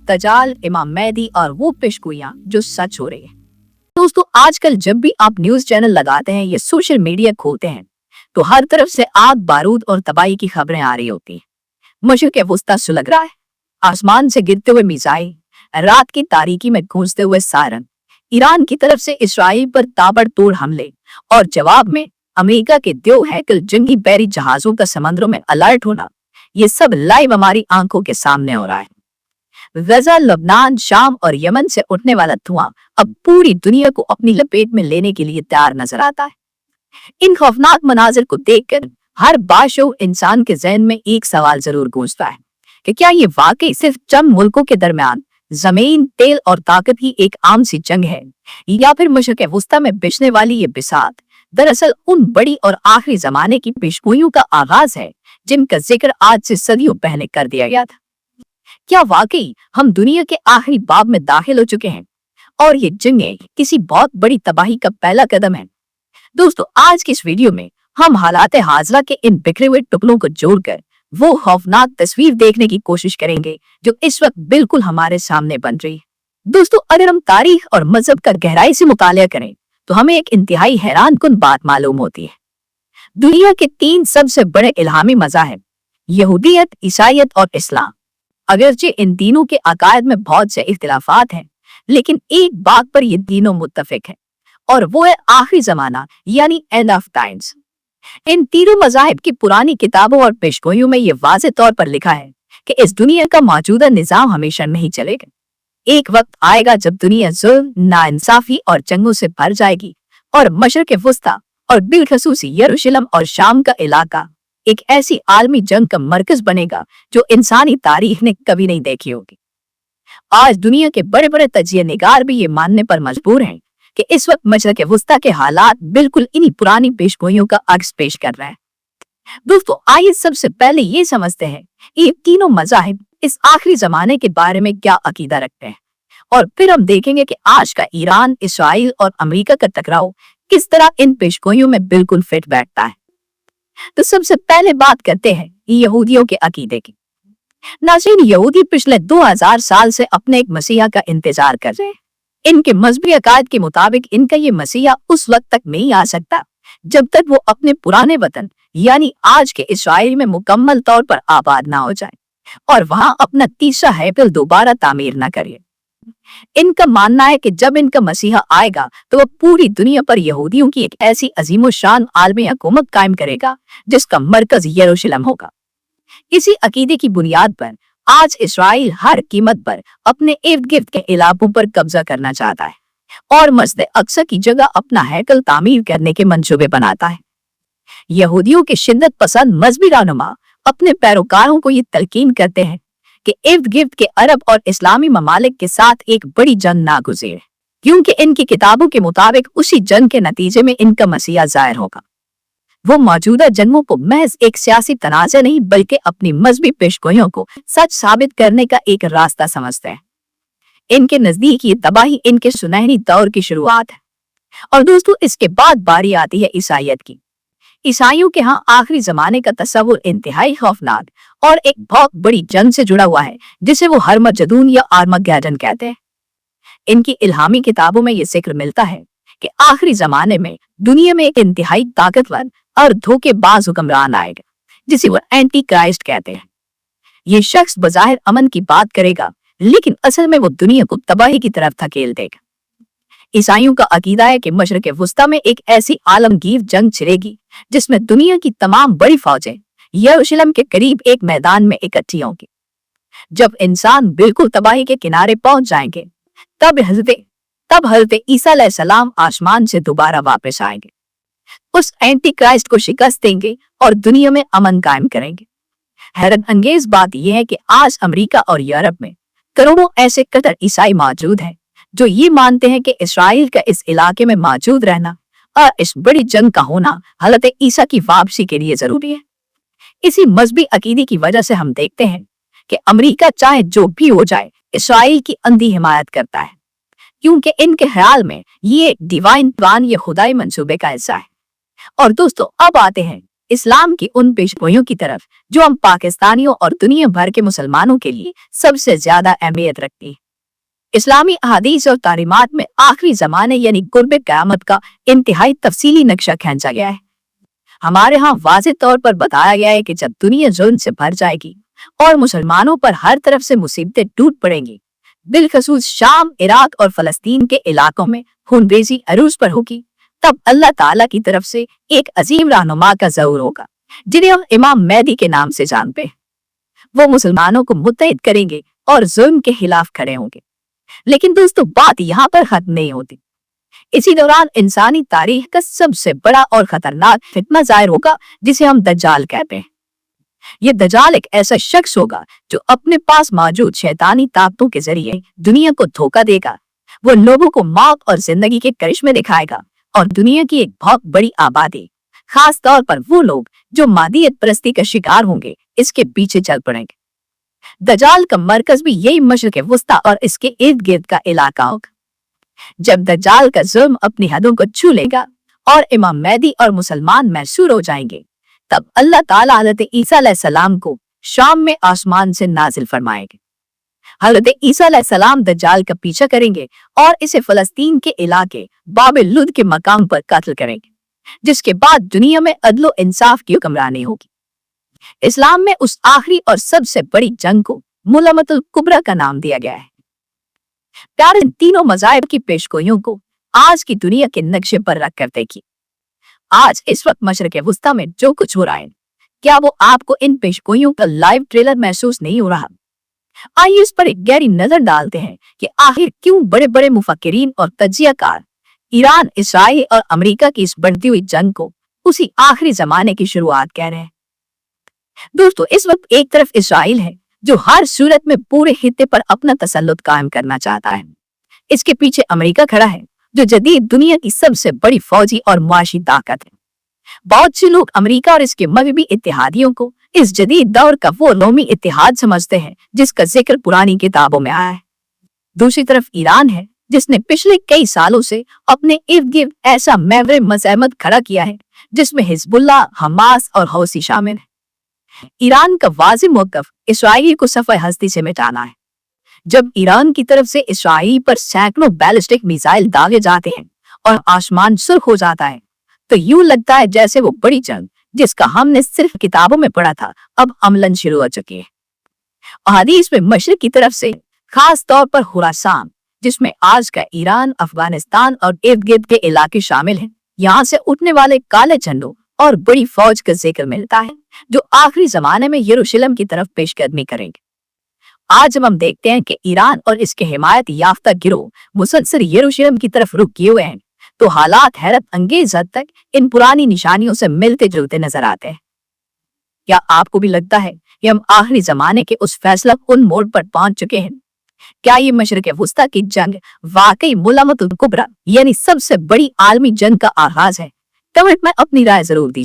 दज्जाल, इमाम मेहदी और वो पेशगोइयां जो सच हो रही है। दोस्तों, आजकल जब भी आप न्यूज चैनल लगाते हैं या सोशल मीडिया खोलते हैं तो हर तरफ से आग बारूद और तबाही की खबरें आ रही होती हैं। मशरिक़ वस्ता सुलग रहा है, आसमान से गिरते हुए मिसाइल, रात की तारीकी में गूंजते हुए सायरन, ईरान की तरफ से इसराइल पर ताबड़तोड़ हमले और जवाब में अमेरिका के 2 हैकल जंगी बहरी जहाजों का समंदरों में अलर्ट होना, ये सब लाइव हमारी आंखों के सामने हो रहा है। गजा, लबनान, शाम और यमन से उठने वाला धुआं अब पूरी दुनिया को अपनी लपेट में लेने के लिए तैयार नजर आता है। इन खौफनाक मनाजिर को देखकर हर बाशऊर इंसान के ज़हन में एक सवाल जरूर गूंजता है कि क्या ये वाकई सिर्फ चंद मुल्कों के दरमियान जमीन, तेल और ताकत की एक आम सी जंग है, या फिर मशरिक़ वस्ता में बिछने वाली ये बिसात दरअसल उन बड़ी और आखिरी जमाने की पेशगोइयों का आगाज है जिनका जिक्र आज से सदियों पहले कर दिया गया था। क्या वाकई हम दुनिया के आखिरी बाब में दाखिल हो चुके हैं और ये जंगें किसी बहुत बड़ी तबाही का पहला कदम है? दोस्तों, आज की इस वीडियो में हम हालात हाज़िरा के इन बिखरे हुए टुकड़ों को जोड़कर वो खौफनाक तस्वीर देखने की कोशिश करेंगे जो इस वक्त बिल्कुल हमारे सामने बन रही है। दोस्तों, अगर हम तारीख और मजहब का गहराई से मुतालिया करें तो हमें एक इंतहाई हैरानकुन बात मालूम होती है। दुनिया के 3 सबसे बड़े इल्हामी मज़ाहिब यहूदियत, ईसाईयत और इस्लाम, अगरचे इन तीनों के अकायद में बहुत से इख्तिलाफात हैं, लेकिन एक बात पर ये तीनों मुत्तफिक हैं और वो है आखिरी जमाना यानी एंड ऑफ टाइम्स। इन तीनों मज़ाहिब की पुरानी किताबों और पेशगोइयों में ये वाज़ेह तौर पर लिखा है कि इस दुनिया का मौजूदा निज़ाम हमेशा नहीं चलेगा। एक वक्त आएगा जब दुनिया जुल्म, नाइंसाफी और जंगों से भर जाएगी और मशरिक़ वस्ता और बिलखसूसी यरूशलेम और शाम का इलाका एक ऐसी आलमी जंग का मरकज बनेगा जो इंसानी तारीख ने कभी नहीं देखी होगी। आज दुनिया के बड़े बड़े तजिया निगार भी ये मानने पर मजबूर हैं कि इस वक्त मशरिक़ वस्ता के हालात बिल्कुल इन्हीं पुरानी पेशगोइयों का अक्स पेश कर रहे हैं। दोस्तों, आइए सबसे पहले ये समझते हैं ये तीनों मज़ाहिब इस आखिरी जमाने के बारे में क्या अकीदा रखते हैं और फिर हम देखेंगे कि आज का ईरान, इसराइल और अमेरिका का टकराव किस तरह इन पेशगोइयों में बिल्कुल फिट बैठता है। तो सबसे पहले बात करते हैं यहूदियों के अकीदे की। नाज़रीन, यहूदी पिछले 2000 साल से अपने एक मसीहा का इंतजार कर रहे हैं। इनके मजहबी अकायद के मुताबिक इनका ये मसीहा उस वक्त तक नहीं आ सकता जब तक वो अपने पुराने वतन यानी आज के इसराइल में मुकम्मल तौर पर आबाद ना हो जाए और वहां अपना तीसरा हैकल दोबारा तामीर न करे। इनका मानना है कि जब इनका मसीहा आएगा तो वह पूरी दुनिया पर यहूदियों की एक ऐसी अजीमो शान आलमी हुकूमत कायम करेगा जिसका मरकज यरूशलेम होगा। इसी अकीदे की बुनियाद पर आज इसराइल हर कीमत पर अपने इर्द गिर्द के इलाकों पर कब्जा करना चाहता है और मस्जिद अक्सा की जगह अपना हैकल तामीर करने के मंसूबे बनाता है। यहूदियों के शिद्दत पसंद मजहबी रहनुमा अपने पैरोकारों को ये तलकीन करते हैं कि इर्द गिर्द के अरब और इस्लामी ममालिक के साथ एक बड़ी जंग ना गुजरे, क्योंकि इनकी किताबों के मुताबिक उसी जंग के नतीजे में इनका मसीहा जाहिर होगा। वो मौजूदा जंगों को महज एक सियासी तनाज़ा नहीं बल्कि अपनी मजहबी पेशगोइयों को सच साबित करने का एक रास्ता समझते हैं। इनके नजदीक ये तबाही इनके सुनहरी दौर की शुरुआत है। और दोस्तों, इसके बाद बारी आती है ईसाईयत की। ईसाइयों के यहाँ आखिरी जमाने का तस्वुर इंतहाई खौफनाक और एक बहुत बड़ी जंग से जुड़ा हुआ है जिसे वो हरमगदून या आर्मगेडन कहते हैं। इनकी इल्हामी किताबों में ये जिक्र मिलता है कि आखिरी जमाने में दुनिया में एक इंतहाई ताकतवर और धोखेबाज हुक्मरान आएगा जिसे वो एंटी क्राइस्ट कहते हैं। ये शख्स बज़ाहिर अमन की बात करेगा लेकिन असल में वो दुनिया को तबाही की तरफ धकेल देगा। ईसाइयों का अकीदा है कि मशरिक़ वस्ता में एक ऐसी आलमगीर जंग छिड़ेगी जिसमें दुनिया की तमाम बड़ी फौजें यरूशलेम के करीब एक मैदान में इकट्ठी होंगी। जब इंसान बिल्कुल तबाही के किनारे पहुंच जाएंगे तब हज़रत ईसा अलैहिस्सलाम आसमान से दोबारा वापस आएंगे, उस एंटी क्राइस्ट को शिकस्त देंगे और दुनिया में अमन कायम करेंगे। हैरत अंगेज बात यह है कि आज अमेरिका और यूरोप में करोड़ों ऐसे कट्टर ईसाई मौजूद हैं जो ये मानते हैं कि इसराइल का इस इलाके में मौजूद रहना और इस बड़ी जंग का होना हज़रत ईसा की वापसी के लिए जरूरी है। इसी मजहबी अकीदे की वजह से हम देखते हैं कि अमेरिका चाहे जो भी हो जाए इसराइल की अंधी हिमायत करता है, क्योंकि इनके ख्याल में ये डिवाइन प्लान या खुदाई मंसूबे का हिस्सा है। और दोस्तों, अब आते हैं इस्लाम की उन पेशगोइयों की तरफ जो हम पाकिस्तानियों और दुनिया भर के मुसलमानों के लिए सबसे ज्यादा अहमियत रखती है। इस्लामी अहादीस और तालीमात में आखिरी जमाने यानी कुर्ब क़यामत का इंतहाई तफसीली नक्शा खींचा गया है। हमारे यहाँ वाज़ेह तौर पर बताया गया है कि जब दुनिया जुल्म से भर जाएगी और मुसलमानों पर हर तरफ से मुसीबतें टूट पड़ेंगी, बिलखसूस शाम, इराक और फलस्तीन के इलाकों में खूनरेज़ी अरूज पर होगी, तब अल्लाह ताला की तरफ से एक अजीम रहनुमा का ज़हूर होगा, जिन्हें हम इमाम मेहदी के नाम से जानते हैं। वो मुसलमानों को मुत्तहिद करेंगे और जुल्म के खिलाफ खड़े होंगे। लेकिन दोस्तों, बात यहाँ पर खत्म नहीं होती। इसी दौरान इंसानी तारीख का सबसे बड़ा और खतरनाक फितना जाहिर होगा, जिसे हम दज्जाल कहते हैं। ये दज्जाल एक ऐसा शख्स होगा जो अपने पास मौजूद शैतानी ताकतों के जरिए दुनिया को धोखा देगा। वो लोगों को मौत और जिंदगी के करिश्मे दिखाएगा और दुनिया की एक बहुत बड़ी आबादी, खास तौर पर वो लोग जो मादियत परस्ती का शिकार होंगे, इसके पीछे चल पड़ेंगे। दज्जाल का मरकज भी यही मशरिक़ वुस्ता और इसके इर्द गिर्द का इलाका होगा। जब दज्जाल का जुल्म अपनी हदों को छू लेगा और इमाम मेहदी और मुसलमान मैसूर हो जाएंगे, तब अल्लाह ताला हज़रत ईसा अलैहिस्सलाम को शाम में आसमान से नाजिल फरमाएंगे। हज़रत ईसा अलैहिस्सलाम दज्जाल का पीछा करेंगे और इसे फलस्तीन के इलाके बाबिल लुद के मकाम पर कत्ल करेंगे, जिसके बाद दुनिया में अदलो इंसाफ की हुक्मरानी होगी। इस्लाम में उस आखिरी और सबसे बड़ी जंग को मुलामतुल कुबरा का नाम दिया गया है। प्यारे, तीनों मज़ाहिब की पेशगोइयों को आज की दुनिया के नक्शे पर रख कर देखिए। आज इस वक्त मशरिक़ वुस्ता में जो कुछ हो रहा है, क्या वो आपको इन पेशगोइयों का लाइव ट्रेलर महसूस नहीं हो रहा? आइए इस पर एक गहरी नजर डालते हैं कि आखिर क्यों बड़े बड़े मुफक्किरीन और तज्जियाकार ईरान, इसराइल और अमेरिका की इस बढ़ती हुई जंग को उसी आखिरी जमाने की शुरुआत कह रहे हैं। दोस्तों, इस वक्त एक तरफ इसराइल है जो हर सूरत में पूरे खित्ते पर अपना तसल्लुत कायम करना चाहता है। इसके पीछे अमेरिका खड़ा है जो जदीद दुनिया की सबसे बड़ी फौजी और मुआशी ताकत है। बहुत से लोग अमेरिका और इसके मगरबी इत्तेहादियों को इस जदीद दौर का वो रोमी इत्तेहाद समझते हैं जिसका जिक्र पुरानी किताबों में आया है। दूसरी तरफ ईरान है जिसने पिछले कई सालों से अपने इर्द गिर्द ऐसा महवर मज़ाहमत खड़ा किया है जिसमें हिजबुल्लाह, हमास और हौसी शामिल है। ईरान का वाज़ेह मौक़िफ़ इसराइल को सफ़े हस्ती से मिटाना है। जब ईरान की तरफ से इसराइल पर सैकड़ों बैलिस्टिक मिसाइल दागे जाते हैं और आसमान सुर्ख हो जाता है, तो यूं लगता है जैसे वो बड़ी जंग जिसका हमने सिर्फ किताबों में पढ़ा था अब अमलन शुरू हो चुकी है। अहादीस में मशरिक की तरफ से खास तौर पर खुरासान, जिसमें आज का ईरान, अफगानिस्तान और इर्द गिर्द के इलाके शामिल हैं, यहाँ से उठने वाले काले झंडों और बड़ी फौज का जिक्र मिलता है जो आखिरी जमाने में यरूशलेम की तरफ पेशकदमी करेंगे। आज जब हम देखते हैं कि ईरान और इसके हिमायत याफ्ता गिरोह मुसलसल यरूशलेम की तरफ रुख किए हुए हैं, तो हालात हैरत अंगेज हद तक इन पुरानी निशानियों से मिलते जुलते नजर आते हैं। क्या आपको भी लगता है कि हम आखिरी जमाने के उस फैसला कुन मोड़ पर पहुंच चुके हैं? क्या ये मशरिक़ वुस्ता की जंग वाकई मुलामतुल कुबरा यानी सबसे बड़ी आलमी जंग का आगाज है? कमेंट में अपनी राय जरूर दीजिए।